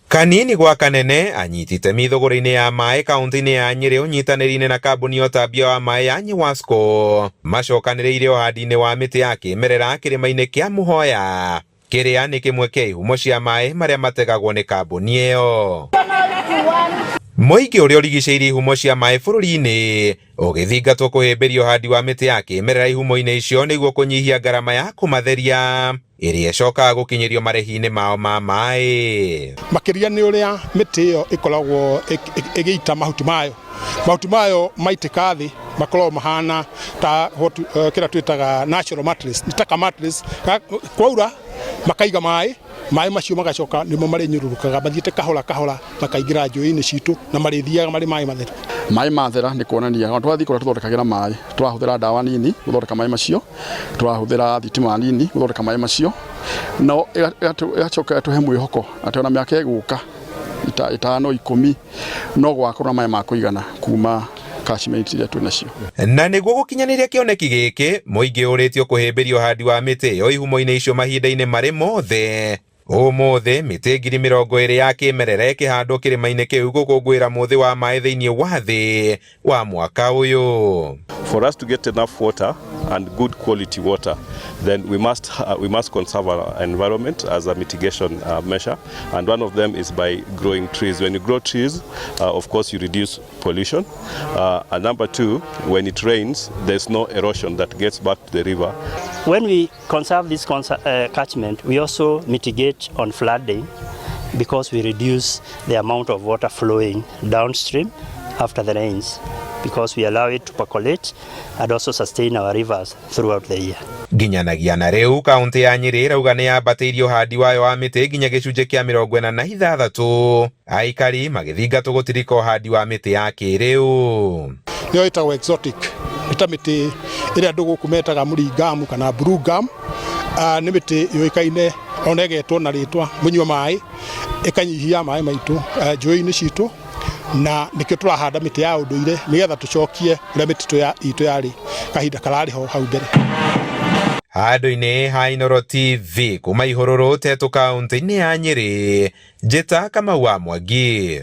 Kanini gwa kanene anyitite mithogoro-ini ya mai kaunti-ini ya Nyeri unyitaniri-ini na kambuni ya utambia wa mai ya Nyewasco macokaniriire uhandi-ini wa miti ya kimerera kirima-ini kia Muhoya kiria ni kimwe kia ihumo cia mai maria mategagwo ni kambuni iyo. Muingi uria urigiceirie ihumo cia mai bururi-ini ugithingatwo kuhimbiria uhandi wa miti ya kimerera ihumo-ini icio niguo kunyihia ngarama ya kumatheria iria icokaga gukinyirio marehi-ini mao ma mai. Makiria ni uria miti iyo ikoragwo igiita mahuti mayo maitika thi makoragwo mahana ta kira twitaga natural mattress, itaka mattress. Kwaura makaiga mai macio magacoka nimo mari nyururukaga bathiite kahora makaingira njui-ini citu na marithiaga mari mai matheru. Mai mathera ni kuonania twathi kura tuthondekagira mai turahuthira ndawa nini guthondeka mai macio, turahuthira thitima nini guthondeka mai macio, no igacoka tuhe mwihoko ati ona miaka iguka 5-10 no gwakorwo mai ma kuigana kuma catchment iria twina cio. Na niguo gukinyaniria kioneki giki muingi uritio kuhimbiria uhandi wa miti iyo ihumo-ini icio mahinda-ini mari mothe. Umuthi miti 20,000 ya kimerera ikihandwo kirima-ini kiu gukungwira muthi wa mai thiini wa thi wa mwaka uyu. For us to get enough water and good quality water, then we must conserve our environment as a mitigation measure, and one of them is by growing trees. When you grow trees, of course you reduce pollution, and number two, when it rains, there's no erosion that gets back to the river. When we conserve this catchment, we also mitigate on flooding because we reduce the amount of water flowing downstream after the rains, because we allow it to percolate and also sustain our rivers throughout the year. Nginyanagia na riu kaunti ya Nyeri irauga ni yambatiirie uhandi wayo wa miti nginya gicunji kia 46, aikari magithingatwo gutirika uhandi wa miti ya kiriu. Niyo itagwo exotic, ita miti iria andu guku metaga muringamu kana blue gum. Ni miti yoikaine onegetwo na ritwa munywa mai ikanyihia mai maitu njui-ini citu, na nikio turahanda miti ya unduire nigetha tucokie uria mititu ya itu yari kahinda karari ho hau mbere. Handu-ini ha Inooro TV kuma Ihururu Tetu kaunti-ini ya Nyeri, Njeta Kamau wa Mwangi.